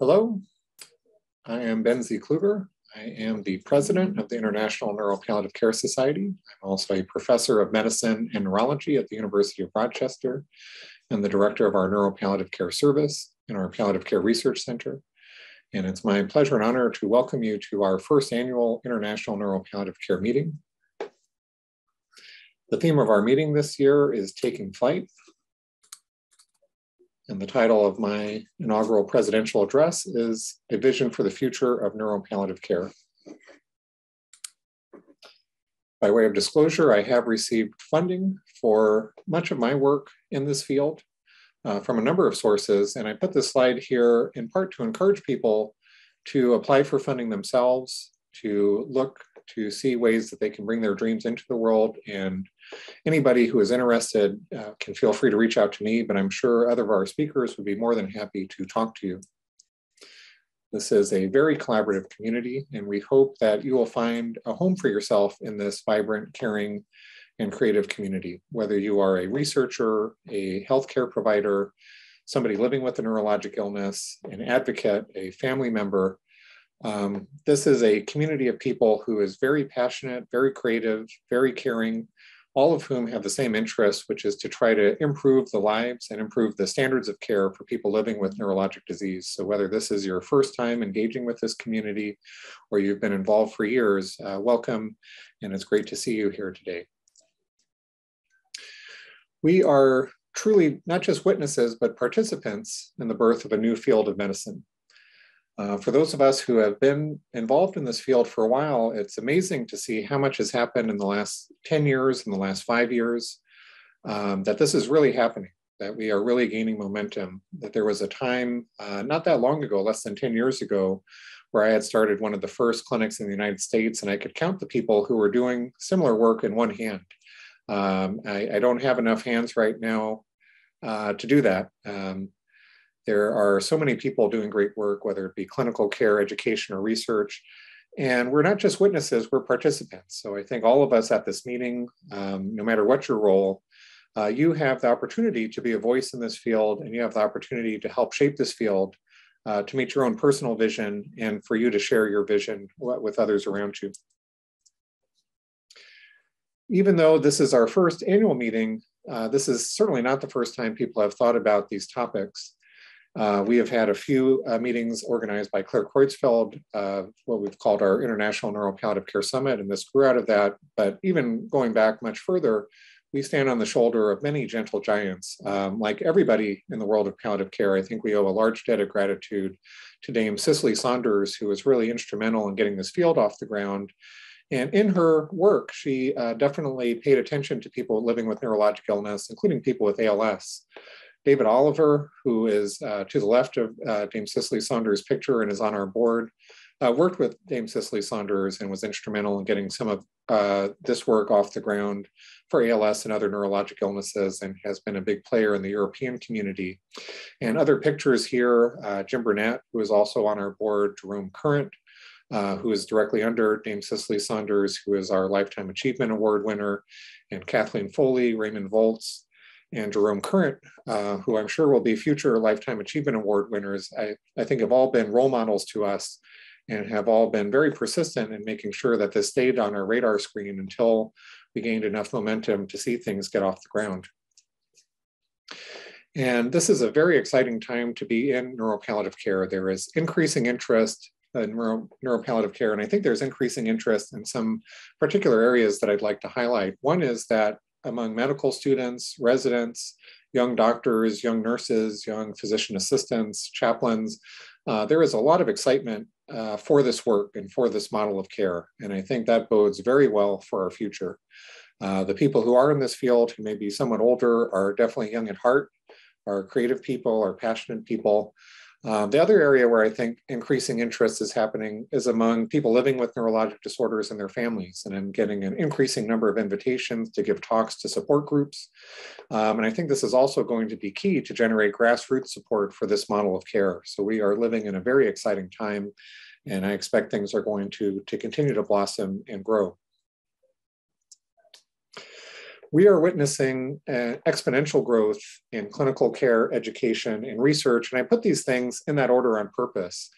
Hello, I am Benzie Kluger. I am the president of the International Neuropalliative Care Society. I'm also a professor of medicine and neurology at the University of Rochester and the director of our Neuropalliative Care Service in our Palliative Care Research Center. And it's my pleasure and honor to welcome you to our first annual International Neuropalliative Care meeting. The theme of our meeting this year is Taking Flight. And the title of my inaugural presidential address is A Vision for the Future of Neuropalliative Care. By way of disclosure, I have received funding for much of my work in this field from a number of sources. And I put this slide here in part to encourage people to apply for funding themselves, to look to see ways that they can bring their dreams into the world. And anybody who is interested can feel free to reach out to me, but I'm sure other of our speakers would be more than happy to talk to you. This is a very collaborative community, and we hope that you will find a home for yourself in this vibrant, caring, and creative community. Whether you are a researcher, a healthcare provider, somebody living with a neurologic illness, an advocate, a family member, this is a community of people who is very passionate, very creative, very caring, all of whom have the same interest, which is to try to improve the lives and improve the standards of care for people living with neurologic disease. So whether this is your first time engaging with this community or you've been involved for years, welcome, and it's great to see you here today. We are truly not just witnesses, but participants in the birth of a new field of medicine. For those of us who have been involved in this field for a while, it's amazing to see how much has happened in the last 10 years, in the last 5 years, that this is really happening, that we are really gaining momentum, that there was a time not that long ago, less than 10 years ago, where I had started one of the first clinics in the United States, and I could count the people who were doing similar work in one hand. I don't have enough hands right now to do that. There are so many people doing great work, whether it be clinical care, education, or research. And we're not just witnesses, we're participants. So I think all of us at this meeting, no matter what your role, you have the opportunity to be a voice in this field, and you have the opportunity to help shape this field to meet your own personal vision and for you to share your vision with others around you. Even though this is our first annual meeting, this is certainly not the first time people have thought about these topics. We have had a few meetings organized by Claire Kreutzfeld, what we've called our International Neuropalliative Care Summit, and this grew out of that. But even going back much further, we stand on the shoulder of many gentle giants. Like everybody in the world of palliative care, I think we owe a large debt of gratitude to Dame Cicely Saunders, who was really instrumental in getting this field off the ground. And in her work, she definitely paid attention to people living with neurologic illness, including people with ALS. David Oliver, who is to the left of Dame Cicely Saunders' picture and is on our board, worked with Dame Cicely Saunders and was instrumental in getting some of this work off the ground for ALS and other neurologic illnesses, and has been a big player in the European community. And other pictures here, Jim Burnett, who is also on our board, Jerome Current, who is directly under Dame Cicely Saunders, who is our Lifetime Achievement Award winner, and Kathleen Foley, Raymond Voltz, and Jerome Current, who I'm sure will be future Lifetime Achievement Award winners, I think have all been role models to us and have all been very persistent in making sure that this stayed on our radar screen until we gained enough momentum to see things get off the ground. And this is a very exciting time to be in neuropalliative care. There is increasing interest in neuropalliative care, and I think there's increasing interest in some particular areas that I'd like to highlight. One is that among medical students, residents, young doctors, young nurses, young physician assistants, chaplains, there is a lot of excitement for this work and for this model of care. And I think that bodes very well for our future. The people who are in this field, who may be somewhat older, are definitely young at heart, are creative people, are passionate people. The other area where I think increasing interest is happening is among people living with neurologic disorders and their families. And I'm getting an increasing number of invitations to give talks to support groups. And I think this is also going to be key to generate grassroots support for this model of care. So we are living in a very exciting time, and I expect things are going to continue to blossom and grow. We are witnessing exponential growth in clinical care, education, and research, and I put these things in that order on purpose.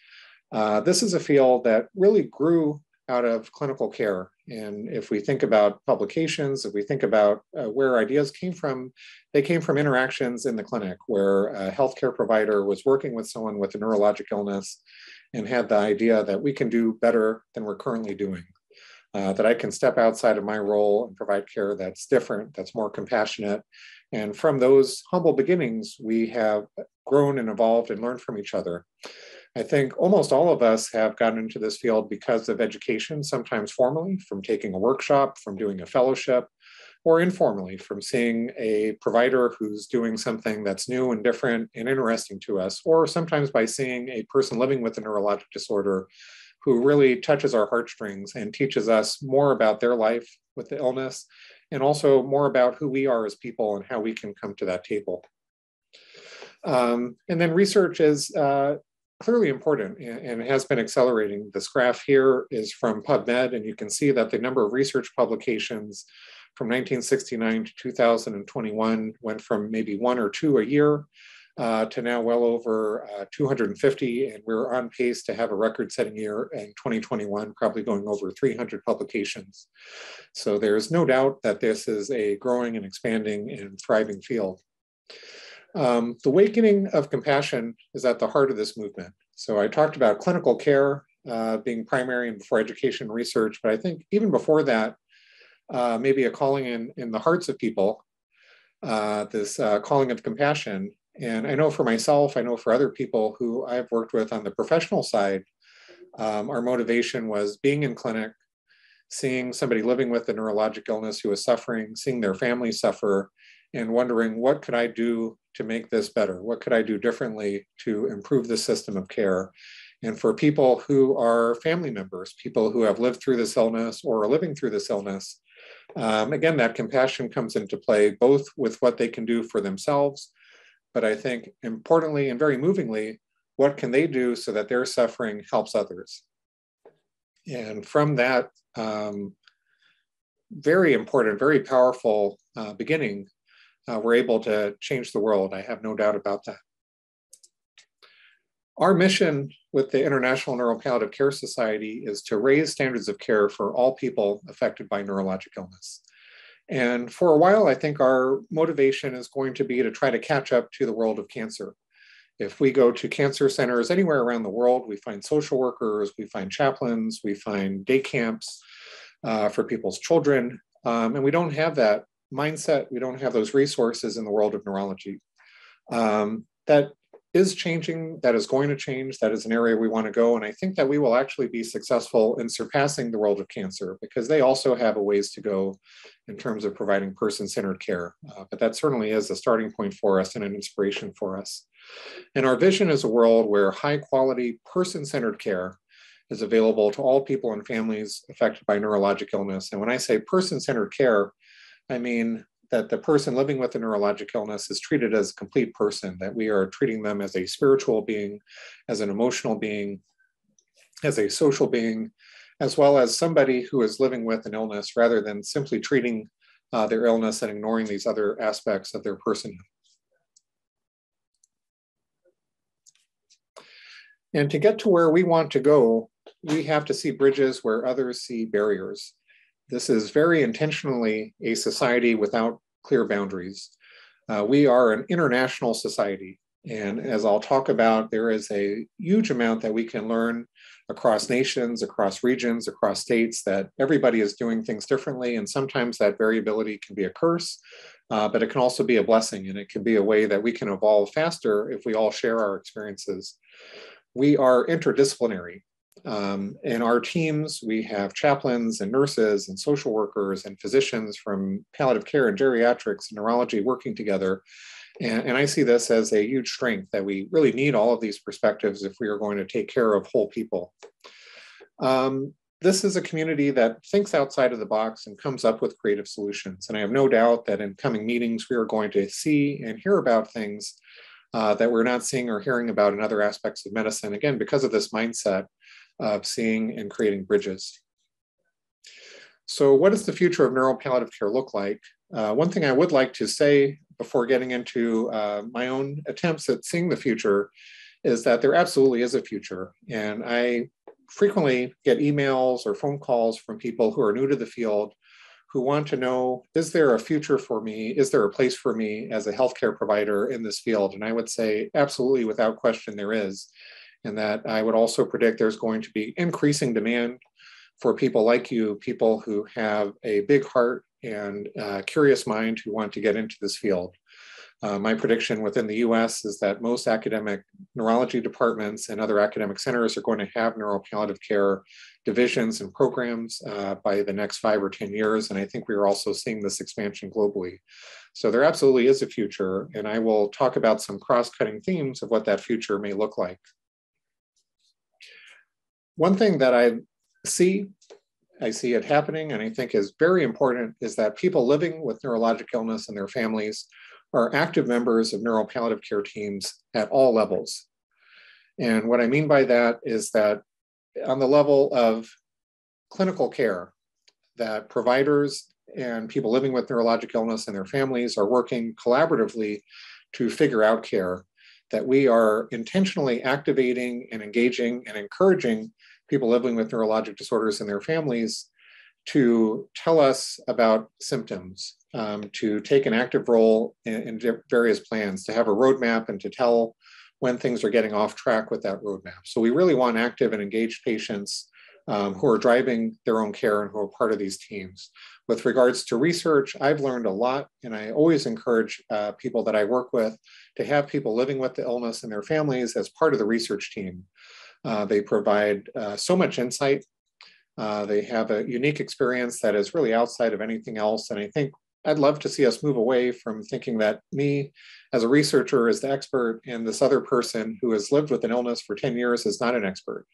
This is a field that really grew out of clinical care. And if we think about publications, if we think about where ideas came from, they came from interactions in the clinic where a healthcare provider was working with someone with a neurologic illness and had the idea that we can do better than we're currently doing. That I can step outside of my role and provide care that's different, that's more compassionate. And from those humble beginnings, we have grown and evolved and learned from each other. I think almost all of us have gotten into this field because of education, sometimes formally, from taking a workshop, from doing a fellowship, or informally, from seeing a provider who's doing something that's new and different and interesting to us, or sometimes by seeing a person living with a neurologic disorder who really touches our heartstrings and teaches us more about their life with the illness, and also more about who we are as people and how we can come to that table. And then research is clearly important and has been accelerating. This graph here is from PubMed, and you can see that the number of research publications from 1969 to 2021 went from maybe 1 or 2 a year to now well over 250, and we're on pace to have a record-setting year in 2021, probably going over 300 publications. So there's no doubt that this is a growing and expanding and thriving field. The awakening of compassion is at the heart of this movement. So I talked about clinical care being primary and before education and research, but I think even before that, maybe a calling in the hearts of people, this calling of compassion. And I know for myself, I know for other people who I've worked with on the professional side, our motivation was being in clinic, seeing somebody living with a neurologic illness who was suffering, seeing their family suffer, and wondering, what could I do to make this better? What could I do differently to improve the system of care? And for people who are family members, people who have lived through this illness or are living through this illness, again, that compassion comes into play, both with what they can do for themselves, but I think importantly and very movingly, what can they do so that their suffering helps others? And from that very important, very powerful beginning, we're able to change the world. I have no doubt about that. Our mission with the International Neuropalliative Care Society is to raise standards of care for all people affected by neurologic illness. And for a while, I think our motivation is going to be to try to catch up to the world of cancer. If we go to cancer centers anywhere around the world, we find social workers, we find chaplains, we find day camps for people's children, and we don't have that mindset, we don't have those resources in the world of neurology. That is changing, that is going to change, that is an area we want to go, and I think that we will actually be successful in surpassing the world of cancer because they also have a ways to go in terms of providing person-centered care. But that certainly is a starting point for us and an inspiration for us. And our vision is a world where high-quality, person-centered care is available to all people and families affected by neurologic illness. And when I say person-centered care, I mean that the person living with a neurologic illness is treated as a complete person, that we are treating them as a spiritual being, as an emotional being, as a social being, as well as somebody who is living with an illness rather than simply treating their illness and ignoring these other aspects of their personhood. And to get to where we want to go, we have to see bridges where others see barriers. This is very intentionally a society without clear boundaries. We are an international society. And as I'll talk about, there is a huge amount that we can learn across nations, across regions, across states, that everybody is doing things differently. And sometimes that variability can be a curse, but it can also be a blessing. And it can be a way that we can evolve faster if we all share our experiences. We are interdisciplinary. In our teams, we have chaplains and nurses and social workers and physicians from palliative care and geriatrics and neurology working together. And I see this as a huge strength that we really need all of these perspectives if we are going to take care of whole people. This is a community that thinks outside of the box and comes up with creative solutions. And I have no doubt that in coming meetings, we are going to see and hear about things that we're not seeing or hearing about in other aspects of medicine, again, because of this mindset of seeing and creating bridges. So what does the future of neuropalliative care look like? One thing I would like to say before getting into my own attempts at seeing the future is that there absolutely is a future. And I frequently get emails or phone calls from people who are new to the field who want to know, is there a future for me? Is there a place for me as a healthcare provider in this field? And I would say absolutely, without question, there is. And that I would also predict there's going to be increasing demand for people like you, people who have a big heart and curious mind who want to get into this field. My prediction within the US is that most academic neurology departments and other academic centers are going to have neuropalliative care divisions and programs by the next 5 or 10 years. And I think we are also seeing this expansion globally. So there absolutely is a future, and I will talk about some cross-cutting themes of what that future may look like. One thing that I see it happening, and I think is very important, is that people living with neurologic illness and their families are active members of neuropalliative care teams at all levels. And what I mean by that is that on the level of clinical care, that providers and people living with neurologic illness and their families are working collaboratively to figure out care, that we are intentionally activating and engaging and encouraging people living with neurologic disorders and their families to tell us about symptoms, to take an active role in various plans, to have a roadmap and to tell when things are getting off track with that roadmap. So we really want active and engaged patients who are driving their own care and who are part of these teams. With regards to research, I've learned a lot, and I always encourage people that I work with to have people living with the illness and their families as part of the research team. They provide so much insight. They have a unique experience that is really outside of anything else. And I think I'd love to see us move away from thinking that me as a researcher is the expert and this other person who has lived with an illness for 10 years is not an expert.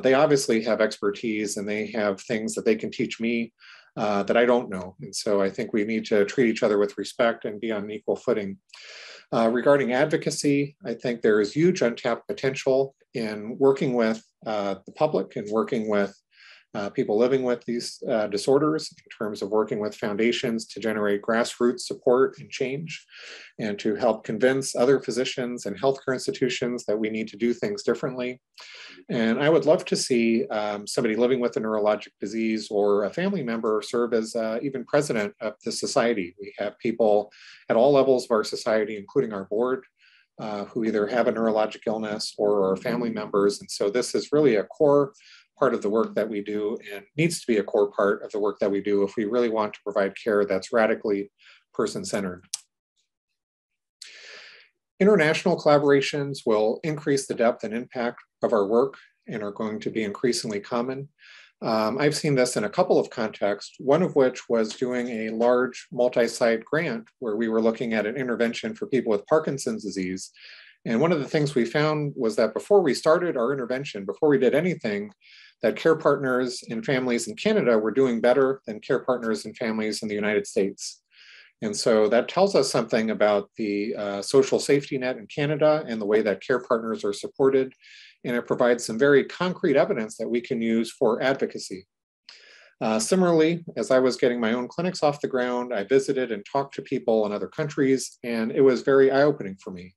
They obviously have expertise and they have things that they can teach me that I don't know. And so I think we need to treat each other with respect and be on an equal footing. Regarding advocacy, I think there is huge untapped potential in working with the public and working with people living with these disorders in terms of working with foundations to generate grassroots support and change and to help convince other physicians and healthcare institutions that we need to do things differently. And I would love to see somebody living with a neurologic disease or a family member serve as even president of the society. We have people at all levels of our society, including our board, who either have a neurologic illness or are family members. And so this is really a core part of the work that we do and needs to be a core part of the work that we do if we really want to provide care that's radically person-centered. International collaborations will increase the depth and impact of our work and are going to be increasingly common. I've seen this in a couple of contexts, one of which was doing a large multi-site grant where we were looking at an intervention for people with Parkinson's disease. And one of the things we found was that before we started our intervention, before we did anything, that care partners and families in Canada were doing better than care partners and families in the United States. And so that tells us something about the social safety net in Canada and the way that care partners are supported. And it provides some very concrete evidence that we can use for advocacy. Similarly, as I was getting my own clinics off the ground, I visited and talked to people in other countries, and it was very eye-opening for me.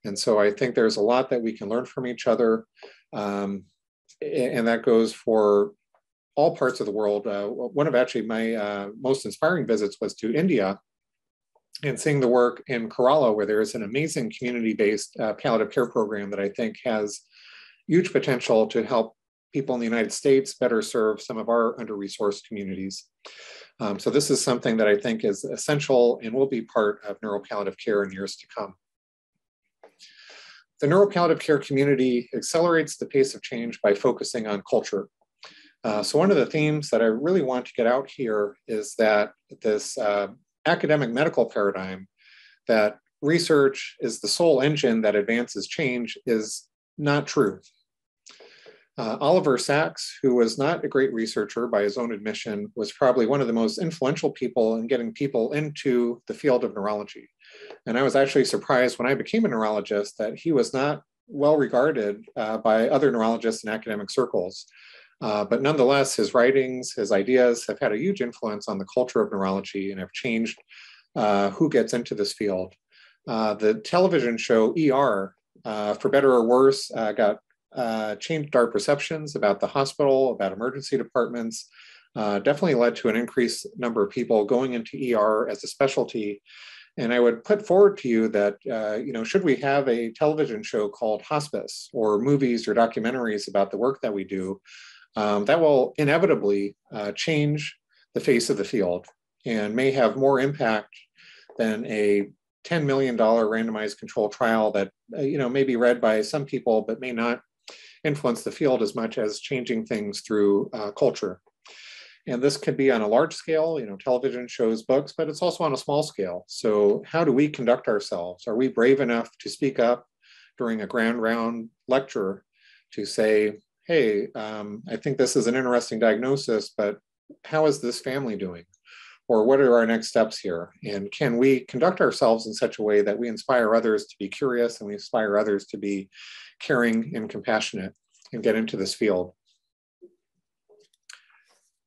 And so I think there's a lot that we can learn from each other. And that goes for all parts of the world. One of actually my most inspiring visits was to India and seeing the work in Kerala, where there is an amazing community-based palliative care program that I think has huge potential to help people in the United States better serve some of our under-resourced communities. So this is something that I think is essential and will be part of neuropalliative care in years to come. The neuropalliative care community accelerates the pace of change by focusing on culture. So one of the themes that I really want to get out here is that this academic medical paradigm that research is the sole engine that advances change is not true. Oliver Sacks, who was not a great researcher by his own admission, was probably one of the most influential people in getting people into the field of neurology. And I was actually surprised when I became a neurologist that he was not well regarded by other neurologists in academic circles. But nonetheless, his writings, his ideas have had a huge influence on the culture of neurology and have changed who gets into this field. The television show ER, for better or worse, changed our perceptions about the hospital, about emergency departments, definitely led to an increased number of people going into ER as a specialty. And I would put forward to you that, should we have a television show called Hospice, or movies or documentaries about the work that we do, that will inevitably change the face of the field and may have more impact than a $10 million randomized control trial that, may be read by some people, but may not influence the field as much as changing things through culture. And this could be on a large scale, television shows, books, but it's also on a small scale. So how do we conduct ourselves? Are we brave enough to speak up during a grand round lecture to say, hey, I think this is an interesting diagnosis, but how is this family doing? Or what are our next steps here? And can we conduct ourselves in such a way that we inspire others to be curious and we inspire others to be caring and compassionate and get into this field?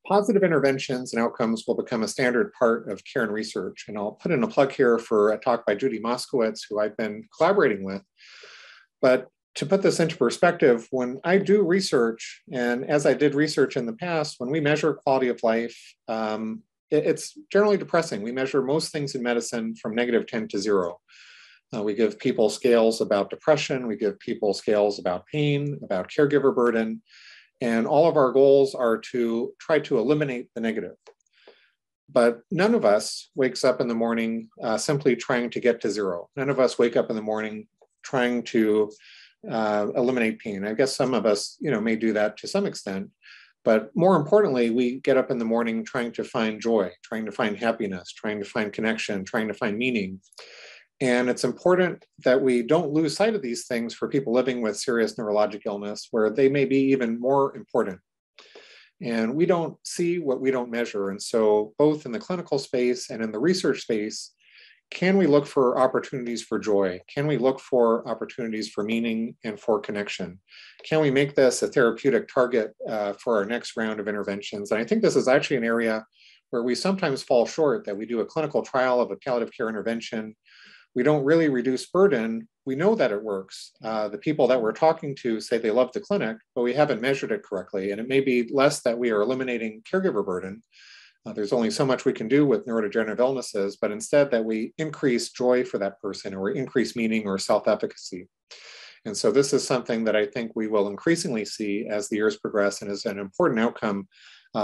Positive interventions and outcomes will become a standard part of care and research. And I'll put in a plug here for a talk by Judy Moskowitz, who I've been collaborating with. But to put this into perspective, when I do research, and as I did research in the past, when we measure quality of life, it's generally depressing. We measure most things in medicine from -10 to 0. We give people scales about depression. We give people scales about pain, about caregiver burden. And all of our goals are to try to eliminate the negative. But none of us wakes up in the morning simply trying to get to 0. None of us wake up in the morning trying to eliminate pain. I guess some of us, may do that to some extent. But more importantly, we get up in the morning trying to find joy, trying to find happiness, trying to find connection, trying to find meaning. And it's important that we don't lose sight of these things for people living with serious neurologic illness, where they may be even more important. And we don't see what we don't measure. And so both in the clinical space and in the research space, can we look for opportunities for joy? Can we look for opportunities for meaning and for connection? Can we make this a therapeutic target for our next round of interventions? And I think this is actually an area where we sometimes fall short, that we do a clinical trial of a palliative care intervention. We don't really reduce burden. We know that it works. The people that we're talking to say they love the clinic, but we haven't measured it correctly. And it may be less that we are eliminating caregiver burden. There's only so much we can do with neurodegenerative illnesses, but instead that we increase joy for that person, or increase meaning or self-efficacy. And so this is something that I think we will increasingly see as the years progress, and is an important outcome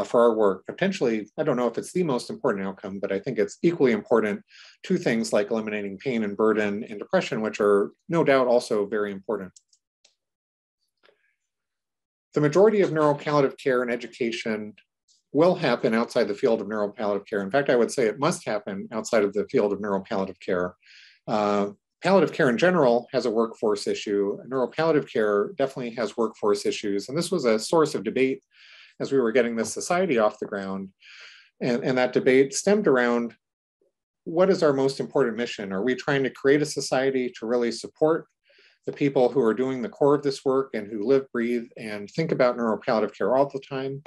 for our work. Potentially, I don't know if it's the most important outcome, but I think it's equally important to things like eliminating pain and burden and depression, which are no doubt also very important. The majority of neuropalliative care and education will happen outside the field of neuropalliative care. In fact, I would say it must happen outside of the field of neuropalliative care. Palliative care in general has a workforce issue. Neuropalliative care definitely has workforce issues. And this was a source of debate as we were getting this society off the ground. And that debate stemmed around, what is our most important mission? Are we trying to create a society to really support the people who are doing the core of this work and who live, breathe, and think about neuropalliative care all the time?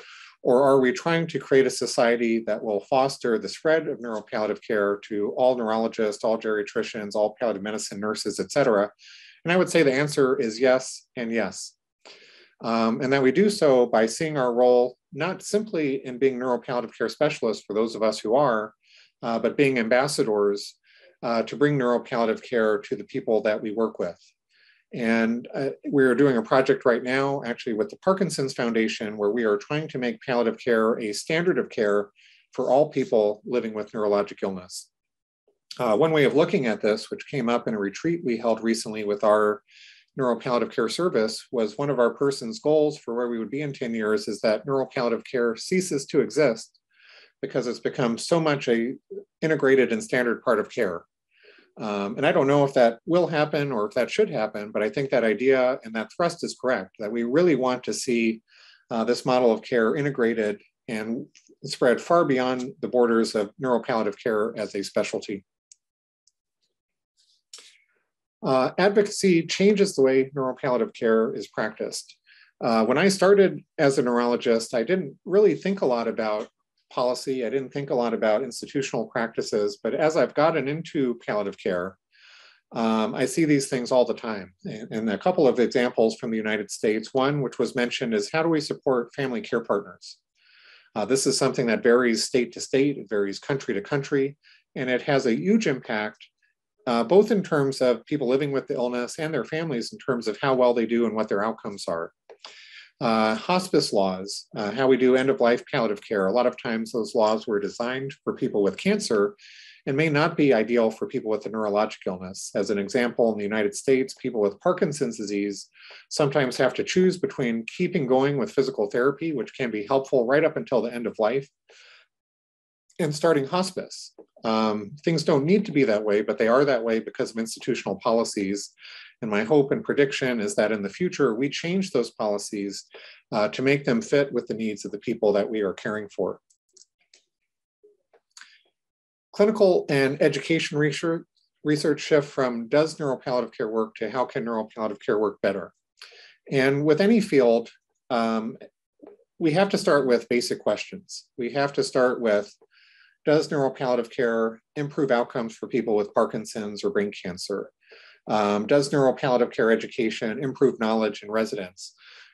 Or are we trying to create a society that will foster the spread of neuropalliative care to all neurologists, all geriatricians, all palliative medicine nurses, et cetera? And I would say the answer is yes and yes. And that we do so by seeing our role not simply in being neuropalliative care specialists for those of us who are, but being ambassadors to bring neuropalliative care to the people that we work with. And we're doing a project right now, actually with the Parkinson's Foundation, where we are trying to make palliative care a standard of care for all people living with neurologic illness. One way of looking at this, which came up in a retreat we held recently with our neuropalliative care service, was one of our person's goals for where we would be in 10 years is that neuropalliative care ceases to exist because it's become so much a integrated and standard part of care. And I don't know if that will happen or if that should happen, but I think that idea and that thrust is correct, that we really want to see this model of care integrated and spread far beyond the borders of neuropalliative care as a specialty. Advocacy changes the way neuropalliative care is practiced. When I started as a neurologist, I didn't really think a lot about policy. I didn't think a lot about institutional practices, but as I've gotten into palliative care, I see these things all the time. And a couple of examples from the United States, one which was mentioned is how do we support family care partners? This is something that varies state to state, it varies country to country, and it has a huge impact, both in terms of people living with the illness and their families in terms of how well they do and what their outcomes are. Hospice laws, how we do end-of-life palliative care. A lot of times those laws were designed for people with cancer and may not be ideal for people with a neurologic illness. As an example, in the United States, people with Parkinson's disease sometimes have to choose between keeping going with physical therapy, which can be helpful right up until the end of life, and starting hospice. Things don't need to be that way, but they are that way because of institutional policies. And my hope and prediction is that in the future, we change those policies to make them fit with the needs of the people that we are caring for. Clinical and education research shift from does neuropalliative care work to how can neuropalliative care work better? And with any field, we have to start with basic questions. We have to start with, does neuropalliative care improve outcomes for people with Parkinson's or brain cancer? Does neuropalliative care education improve knowledge in residents?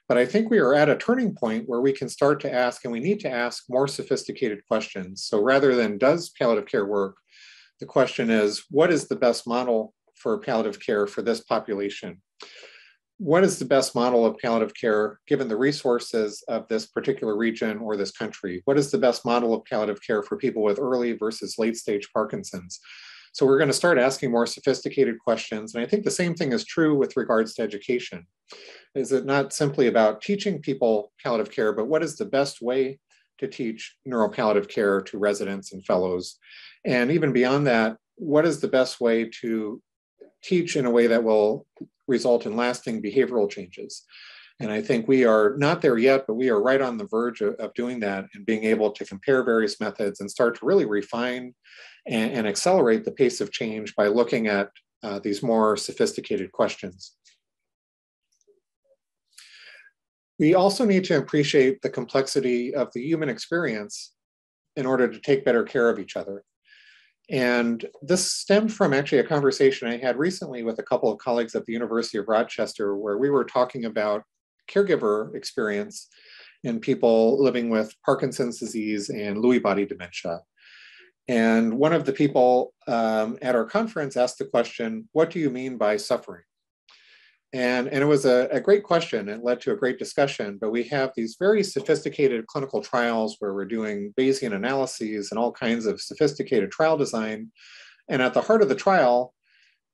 But I think we are at a turning point where we can start to ask, and we need to ask more sophisticated questions. So rather than does palliative care work, the question is, what is the best model for palliative care for this population? What is the best model of palliative care given the resources of this particular region or this country? What is the best model of palliative care for people with early versus late stage Parkinson's? So we're going to start asking more sophisticated questions. And I think the same thing is true with regards to education. Is it not simply about teaching people palliative care, but what is the best way to teach neuropalliative care to residents and fellows? And even beyond that, what is the best way to teach in a way that will result in lasting behavioral changes? And I think we are not there yet, but we are right on the verge of doing that and being able to compare various methods and start to really refine and accelerate the pace of change by looking at these more sophisticated questions. We also need to appreciate the complexity of the human experience in order to take better care of each other. And this stemmed from actually a conversation I had recently with a couple of colleagues at the University of Rochester, where we were talking about caregiver experience in people living with Parkinson's disease and Lewy body dementia. And one of the people at our conference asked the question, what do you mean by suffering? And it was a great question. It led to a great discussion, but we have these very sophisticated clinical trials where we're doing Bayesian analyses and all kinds of sophisticated trial design. And at the heart of the trial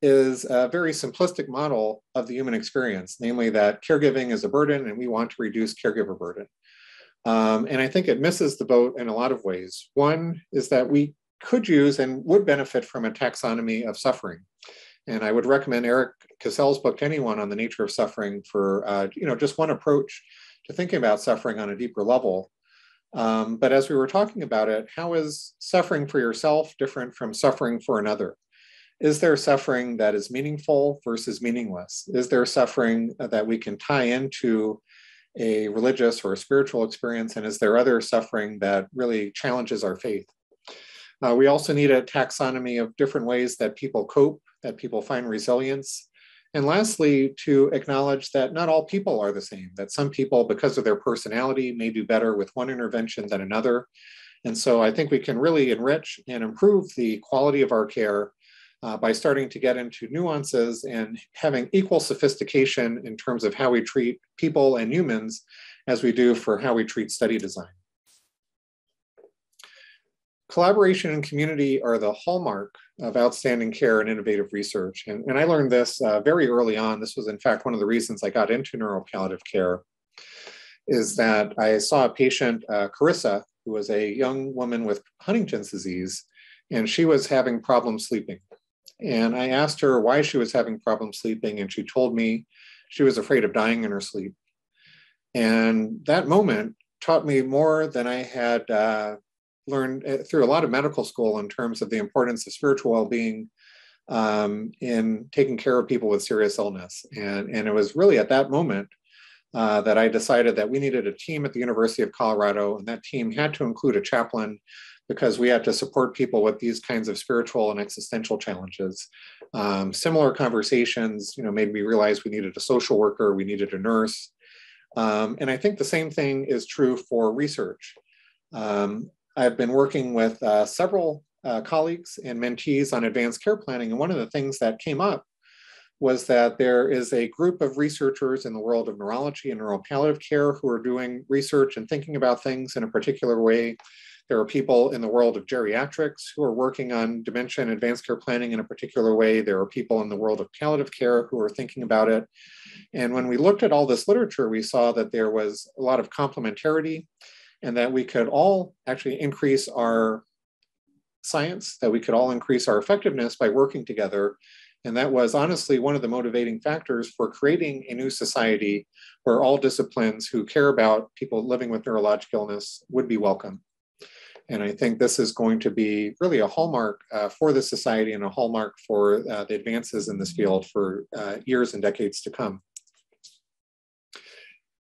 is a very simplistic model of the human experience, namely that caregiving is a burden and we want to reduce caregiver burden. And I think it misses the boat in a lot of ways. One is that we could use and would benefit from a taxonomy of suffering. And I would recommend Eric Cassell's book to anyone on the nature of suffering for just one approach to thinking about suffering on a deeper level. But as we were talking about it, how is suffering for yourself different from suffering for another? Is there suffering that is meaningful versus meaningless? Is there suffering that we can tie into a religious or a spiritual experience? And is there other suffering that really challenges our faith? We also need a taxonomy of different ways that people cope, that people find resilience. And lastly, to acknowledge that not all people are the same, that some people, because of their personality, may do better with one intervention than another. And so I think we can really enrich and improve the quality of our care by starting to get into nuances and having equal sophistication in terms of how we treat people and humans as we do for how we treat study design. Collaboration and community are the hallmark of outstanding care and innovative research. And I learned this very early on. This was, in fact, one of the reasons I got into neuropalliative care, is that I saw a patient, Carissa, who was a young woman with Huntington's disease, and she was having problems sleeping. And I asked her why she was having problems sleeping, and she told me she was afraid of dying in her sleep. And that moment taught me more than I had learned through a lot of medical school in terms of the importance of spiritual well-being in taking care of people with serious illness. And it was really at that moment that I decided that we needed a team at the University of Colorado, and that team had to include a chaplain because we had to support people with these kinds of spiritual and existential challenges. Similar conversations, made me realize we needed a social worker, we needed a nurse. And I think the same thing is true for research. I've been working with several colleagues and mentees on advanced care planning, and one of the things that came up was that there is a group of researchers in the world of neurology and neuropalliative care who are doing research and thinking about things in a particular way. There are people in the world of geriatrics who are working on dementia and advanced care planning in a particular way. There are people in the world of palliative care who are thinking about it. And when we looked at all this literature, we saw that there was a lot of complementarity and that we could all actually increase our science, that we could all increase our effectiveness by working together. And that was honestly one of the motivating factors for creating a new society where all disciplines who care about people living with neurologic illness would be welcome. And I think this is going to be really a hallmark for the society and a hallmark for the advances in this field for years and decades to come.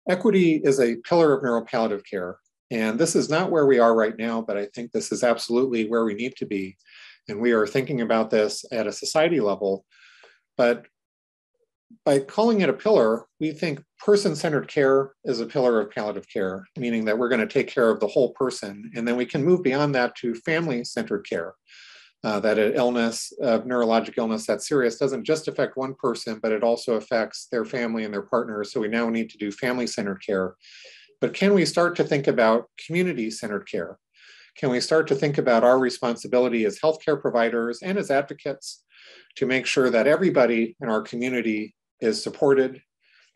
Equity is a pillar of neuropalliative care. And this is not where we are right now, but I think this is absolutely where we need to be. And we are thinking about this at a society level. But by calling it a pillar, we think person-centered care is a pillar of palliative care, meaning that we're going to take care of the whole person. And then we can move beyond that to family-centered care. That an illness, neurologic illness that's serious doesn't just affect one person, but it also affects their family and their partners. So we now need to do family-centered care. But can we start to think about community-centered care? Can we start to think about our responsibility as healthcare providers and as advocates to make sure that everybody in our community is supported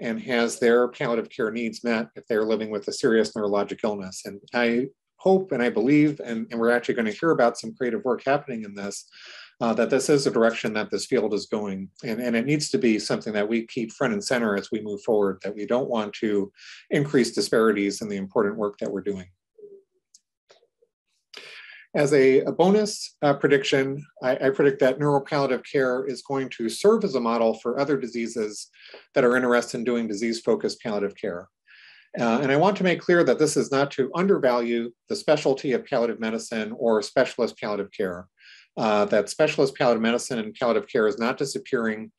and has their palliative care needs met if they're living with a serious neurologic illness? And I hope and I believe, and we're actually going to hear about some creative work happening in this, that this is the direction that this field is going. And it needs to be something that we keep front and center as we move forward, that we don't want to increase disparities in the important work that we're doing. As a bonus prediction, I predict that neuropalliative care is going to serve as a model for other diseases that are interested in doing disease-focused palliative care. And I want to make clear that this is not to undervalue the specialty of palliative medicine or specialist palliative care. That specialist palliative medicine and palliative care is not disappearing,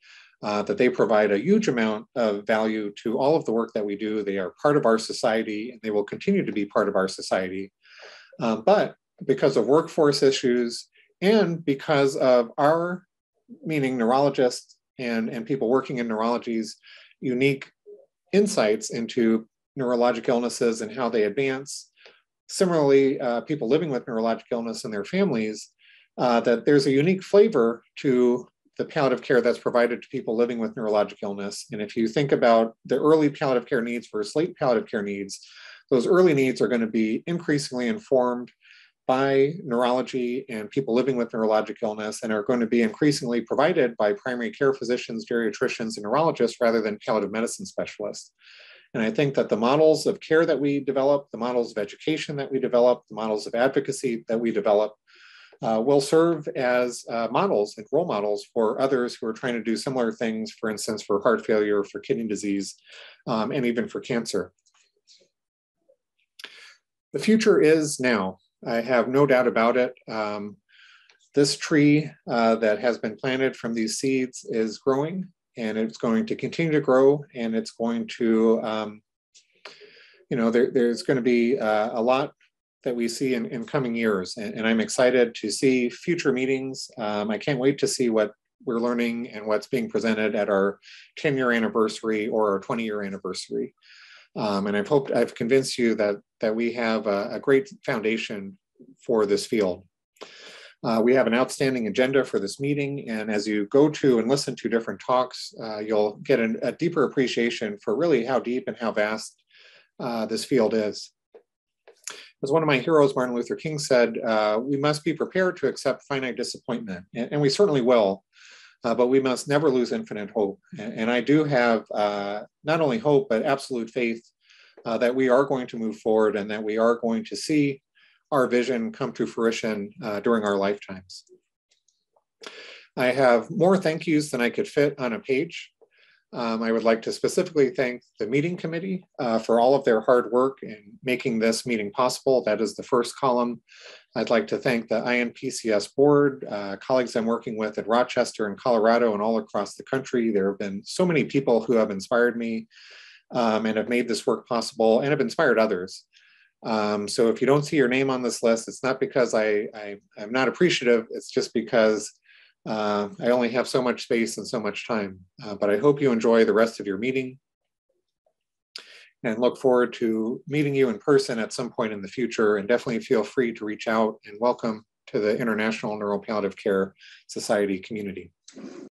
that they provide a huge amount of value to all of the work that we do. They are part of our society, and they will continue to be part of our society. But because of workforce issues and because of our, meaning neurologists and people working in neurology's unique insights into neurologic illnesses and how they advance. Similarly, people living with neurologic illness and their families, that there's a unique flavor to the palliative care that's provided to people living with neurologic illness. And if you think about the early palliative care needs versus late palliative care needs, those early needs are going to be increasingly informed by neurology and people living with neurologic illness and are going to be increasingly provided by primary care physicians, geriatricians, and neurologists rather than palliative medicine specialists. And I think that the models of care that we develop, the models of education that we develop, the models of advocacy that we develop will serve as models and role models for others who are trying to do similar things, for instance, for heart failure, for kidney disease, and even for cancer. The future is now. I have no doubt about it. This tree that has been planted from these seeds is growing, and it's going to continue to grow, and it's going to, there's going to be a lot that we see in coming years, and I'm excited to see future meetings. I can't wait to see what we're learning and what's being presented at our 10-year anniversary or our 20-year anniversary. And I've convinced you that we have a great foundation for this field. We have an outstanding agenda for this meeting, and as you go to and listen to different talks, you'll get a deeper appreciation for really how deep and how vast this field is. As one of my heroes, Martin Luther King, said, we must be prepared to accept finite disappointment, and we certainly will. But we must never lose infinite hope. And I do have not only hope, but absolute faith that we are going to move forward and that we are going to see our vision come to fruition during our lifetimes. I have more thank yous than I could fit on a page. I would like to specifically thank the meeting committee for all of their hard work in making this meeting possible. That is the first column. I'd like to thank the INPCS board, colleagues I'm working with in Rochester and Colorado and all across the country. There have been so many people who have inspired me and have made this work possible and have inspired others. So if you don't see your name on this list, it's not because I'm not appreciative, it's just because I only have so much space and so much time. But I hope you enjoy the rest of your meeting and look forward to meeting you in person at some point in the future, and definitely feel free to reach out, and welcome to the International Neuropalliative Care Society community.